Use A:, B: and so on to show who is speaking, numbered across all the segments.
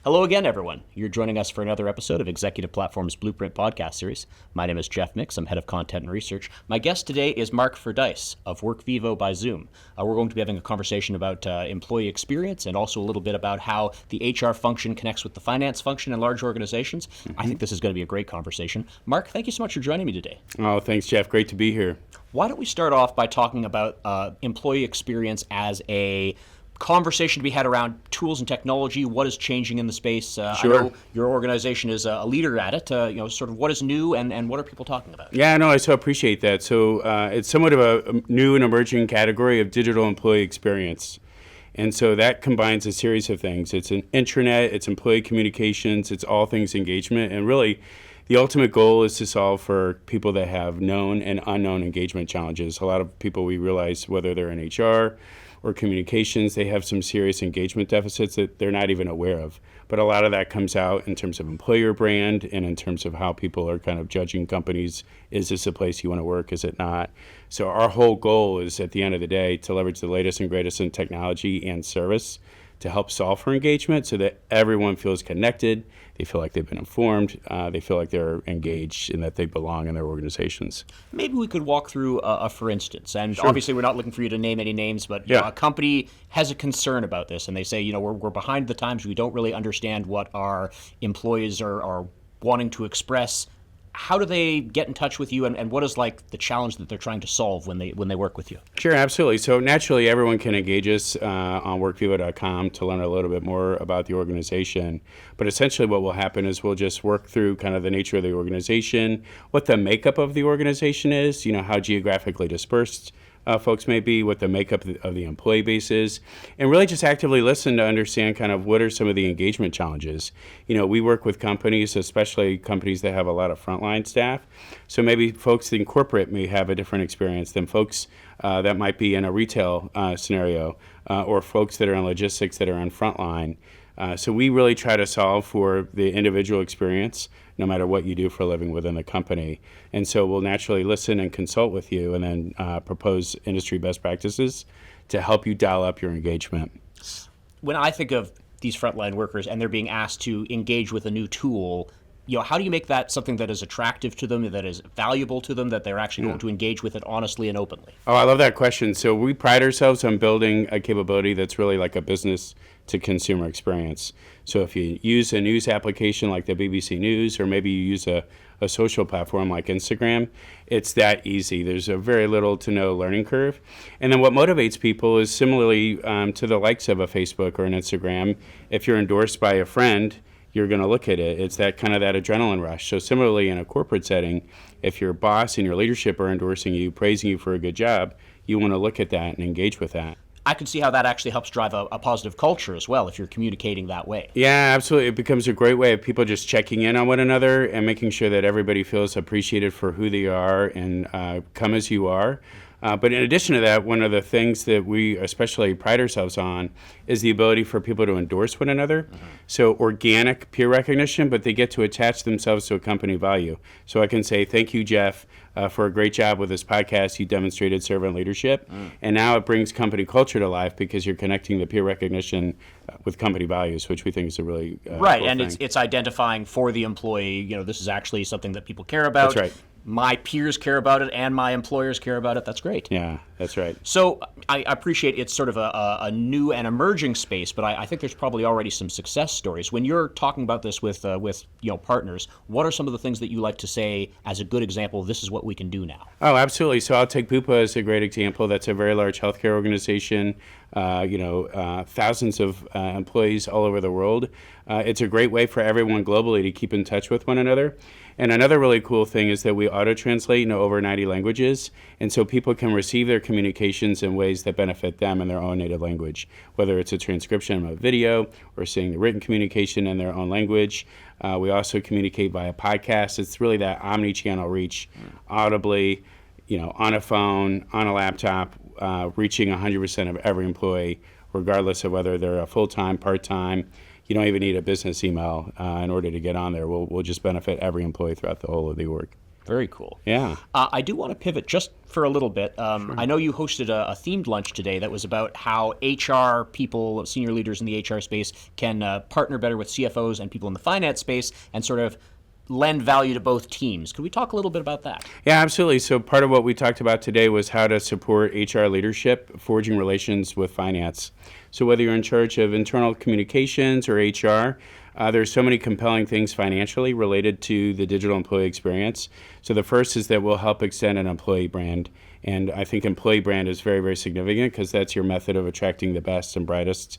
A: Hello again, everyone. You're joining us for another episode of Executive Platform's Blueprint podcast series. My name is Jeff Mix. I'm head of content and research. My guest today is Mark Fordyce of Workvivo by Zoom. We're going to be having a conversation about employee experience and also a little bit about how the HR function connects with the finance function in large organizations. I think this is going to be a great conversation. Mark, thank you so much for joining me today.
B: Oh, thanks, Jeff. Great to be here.
A: Why don't we start off by talking about employee experience as a conversation to be had around tools and technology, what is changing in the space.
B: Sure.
A: I know your organization is a leader at it. Sort of what is new and what are people talking about?
B: Yeah, no, I so appreciate that. So it's somewhat of a new and emerging category of digital employee experience. And so that combines a series of things. It's an intranet, it's employee communications, it's all things engagement. And really, the ultimate goal is to solve for people that have known and unknown engagement challenges. A lot of people, we realize, whether they're in HR or communications, they have some serious engagement deficits that they're not even aware of. But a lot of that comes out in terms of employer brand and in terms of how people are kind of judging companies. Is this a place you want to work? Is it not? So our whole goal is, at the end of the day, to leverage the latest and greatest in technology and service to help solve for engagement so that everyone feels connected, they feel like they've been informed, they feel like they're engaged and that they belong in their organizations.
A: Maybe we could walk through for instance, and
B: Sure.
A: Obviously we're not looking for you to name any names, but
B: Yeah.
A: a company has a concern about this and they say, we're behind the times, we don't really understand what our employees are wanting to express. How do they get in touch with you, and what is like the challenge that they're trying to solve when they work with you?
B: Sure, absolutely. So naturally, everyone can engage us on workvivo.com to learn a little bit more about the organization. But essentially what will happen is we'll just work through kind of the nature of the organization, what the makeup of the organization is, how geographically dispersed folks may be, what the makeup of the employee base is, and really just actively listen to understand kind of what are some of the engagement challenges. We work with companies, especially companies that have a lot of frontline staff. So maybe folks in corporate may have a different experience than folks that might be in a retail scenario or folks that are in logistics that are on frontline. So we really try to solve for the individual experience, no matter what you do for a living within the company. And so we'll naturally listen and consult with you and then propose industry best practices to help you dial up your engagement.
A: When I think of these frontline workers and they're being asked to engage with a new tool, how do you make that something that is attractive to them, that is valuable to them, that they're actually going to engage with it honestly and openly?
B: Oh, I love that question. So we pride ourselves on building a capability that's really like a business to consumer experience. So if you use a news application like the BBC News, or maybe you use a social platform like Instagram, it's that easy. There's a very little to no learning curve. And then what motivates people is similarly to the likes of a Facebook or an Instagram. If you're endorsed by a friend, you're going to look at it. It's that kind of that adrenaline rush. So similarly in a corporate setting, if your boss and your leadership are endorsing you, praising you for a good job, you want to look at that and engage with that.
A: I can see how that actually helps drive a positive culture as well if you're communicating that way.
B: Yeah, absolutely. It becomes a great way of people just checking in on one another and making sure that everybody feels appreciated for who they are and come as you are. But in addition to that, one of the things that we especially pride ourselves on is the ability for people to endorse one another. Mm-hmm. So organic peer recognition, but they get to attach themselves to a company value. So I can say, thank you, Jeff, for a great job with this podcast. You demonstrated servant leadership. And now it brings company culture to life because you're connecting the peer recognition with company values, which we think is a really
A: right.
B: Cool
A: And
B: thing.
A: It's identifying for the employee, this is actually something that people care about.
B: That's right.
A: My peers care about it and my employers care about it. That's great.
B: Yeah, that's right.
A: So I appreciate it's sort of a new and emerging space, but I think there's probably already some success stories. When you're talking about this with partners, what are some of the things that you like to say as a good example? This is what we can do now.
B: Oh, absolutely. So I'll take Bupa as a great example. That's a very large healthcare organization. Thousands of employees all over the world. It's a great way for everyone globally to keep in touch with one another. And another really cool thing is that we auto-translate into over 90 languages, and so people can receive their communications in ways that benefit them in their own native language, whether it's a transcription of a video or seeing the written communication in their own language. We also communicate via podcast. It's really that omni-channel reach, audibly, on a phone, on a laptop, reaching 100% of every employee, regardless of whether they're a full-time, part-time. You don't even need a business email in order to get on there. We'll just benefit every employee throughout the whole of the org.
A: Very cool.
B: Yeah.
A: I do want to pivot just for a little bit. I know you hosted a themed lunch today that was about how HR people, senior leaders in the HR space, can partner better with CFOs and people in the finance space and sort of lend value to both teams. Could we talk a little bit about that?
B: Yeah, absolutely. So part of what we talked about today was how to support HR leadership, forging relations with finance. So whether you're in charge of internal communications or HR, there's so many compelling things financially related to the digital employee experience. So the first is that we'll help extend an employee brand. And I think employee brand is very, very significant because that's your method of attracting the best and brightest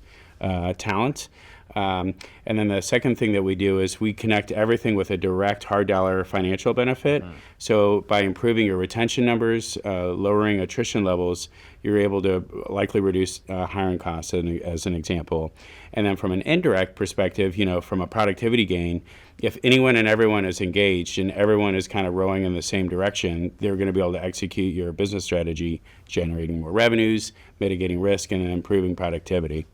B: talent. And then the second thing that we do is we connect everything with a direct hard dollar financial benefit. So by improving your retention numbers, lowering attrition levels, you're able to likely reduce hiring costs as an example. And then from an indirect perspective, from a productivity gain, if anyone and everyone is engaged and everyone is kind of rowing in the same direction, they're going to be able to execute your business strategy, generating more revenues, mitigating risk, and improving productivity.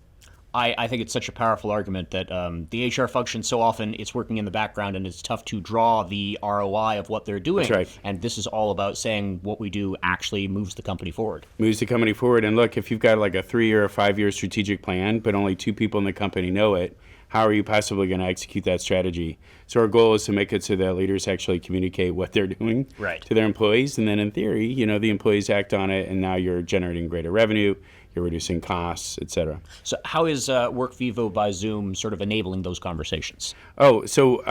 A: I think it's such a powerful argument that the HR function, so often it's working in the background and it's tough to draw the ROI of what they're doing.
B: That's right.
A: And this is all about saying what we do actually moves the company forward.
B: Moves the company forward. And look, if you've got like a 3-year or 5-year strategic plan, but only 2 people in the company know it, how are you possibly going to execute that strategy? So our goal is to make it so that leaders actually communicate what they're doing to their employees. And then in theory, the employees act on it, and now you're generating greater revenue, you're reducing costs, et cetera.
A: So how is Workvivo by Zoom sort of enabling those conversations?
B: Oh, so,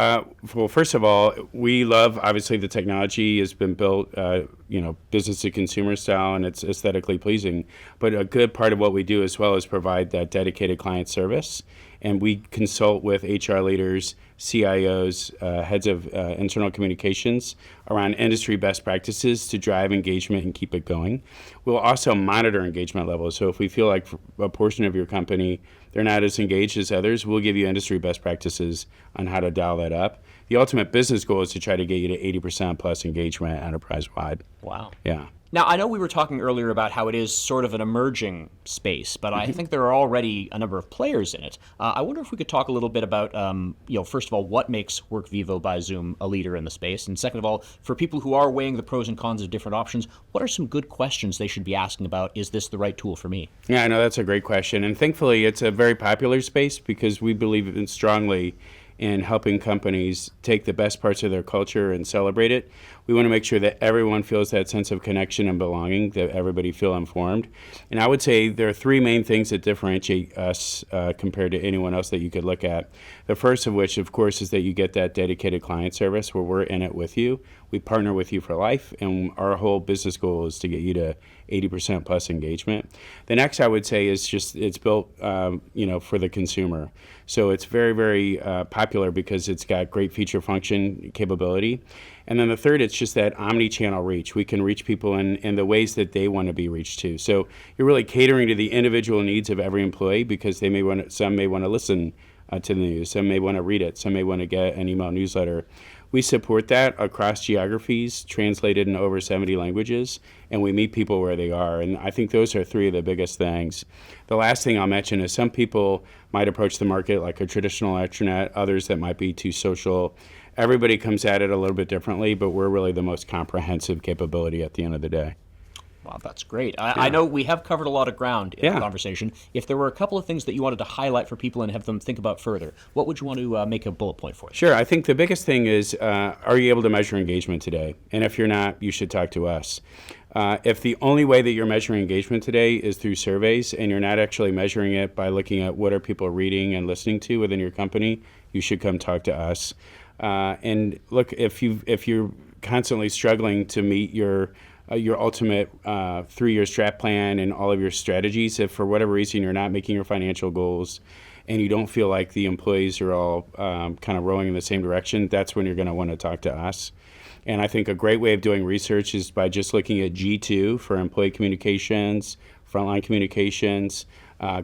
B: well, first of all, we love, obviously, the technology has been built, business to consumer style, and it's aesthetically pleasing. But a good part of what we do as well is provide that dedicated client service. And we consult with HR leaders, CIOs, heads of internal communications around industry best practices to drive engagement and keep it going. We'll also monitor engagement levels. So if we feel like a portion of your company, they're not as engaged as others, we'll give you industry best practices on how to dial that up. The ultimate business goal is to try to get you to 80% plus engagement enterprise-wide.
A: Wow.
B: Yeah.
A: Now, I know we were talking earlier about how it is sort of an emerging space, but I think there are already a number of players in it. I wonder if we could talk a little bit about, first of all, what makes Workvivo by Zoom a leader in the space? And second of all, for people who are weighing the pros and cons of different options, what are some good questions they should be asking about, is this the right tool for me?
B: Yeah, I know that's a great question. And thankfully, it's a very popular space because we believe strongly in helping companies take the best parts of their culture and celebrate it. We want to make sure that everyone feels that sense of connection and belonging, that everybody feel informed. And I would say there are 3 main things that differentiate us compared to anyone else that you could look at. The first of which, of course, is that you get that dedicated client service where we're in it with you. We partner with you for life, and our whole business goal is to get you to 80% plus engagement. The next, I would say, is just it's built, for the consumer. So it's very, very popular because it's got great feature function capability. And then the third, it's just that omni-channel reach. We can reach people in the ways that they want to be reached too. So you're really catering to the individual needs of every employee because some may want to listen to the news, some may want to read it, some may want to get an email newsletter. We support that across geographies, translated in over 70 languages, and we meet people where they are. And I think those are 3 of the biggest things. The last thing I'll mention is some people might approach the market like a traditional extranet, others that might be too social. Everybody comes at it a little bit differently, but we're really the most comprehensive capability at the end of the day.
A: Wow, that's great. I know we have covered a lot of ground in the conversation. If there were a couple of things that you wanted to highlight for people and have them think about further, what would you want to make a bullet point for?
B: Sure. I think the biggest thing is, are you able to measure engagement today? And if you're not, you should talk to us. If the only way that you're measuring engagement today is through surveys and you're not actually measuring it by looking at what are people reading and listening to within your company, you should come talk to us. And look, if you're constantly struggling to meet your ultimate 3-year strat plan and all of your strategies, if for whatever reason you're not making your financial goals and you don't feel like the employees are all kind of rowing in the same direction, that's when you're going to want to talk to us. And I think a great way of doing research is by just looking at G2 for employee communications, frontline communications.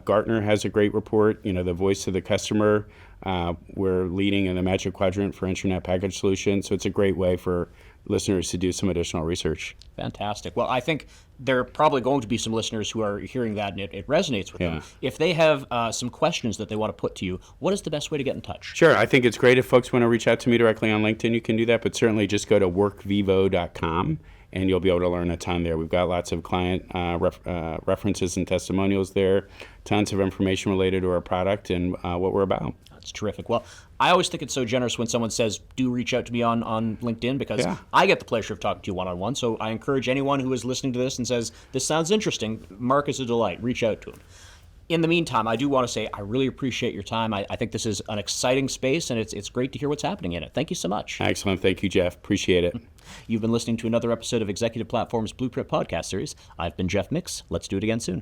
B: Gartner has a great report, the voice of the customer We're leading in the Magic Quadrant for Internet Package Solutions, so it's a great way for listeners to do some additional research.
A: Fantastic. Well, I think there are probably going to be some listeners who are hearing that and it resonates with them.
B: Yeah.
A: If they have some questions that they want to put to you, what is the best way to get in touch?
B: Sure. I think it's great if folks want to reach out to me directly on LinkedIn, you can do that, but certainly just go to workvivo.com and you'll be able to learn a ton there. We've got lots of client references and testimonials there, tons of information related to our product and what we're about.
A: That's terrific. Well, I always think it's so generous when someone says, do reach out to me on LinkedIn, because
B: Yeah.
A: I get the pleasure of talking to you one-on-one. So I encourage anyone who is listening to this and says, this sounds interesting, Mark is a delight. Reach out to him. In the meantime, I do want to say I really appreciate your time. I think this is an exciting space, and it's great to hear what's happening in it. Thank you so much.
B: Excellent. Thank you, Jeff. Appreciate it.
A: You've been listening to another episode of Executive Platform's Blueprint Podcast Series. I've been Jeff Mix. Let's do it again soon.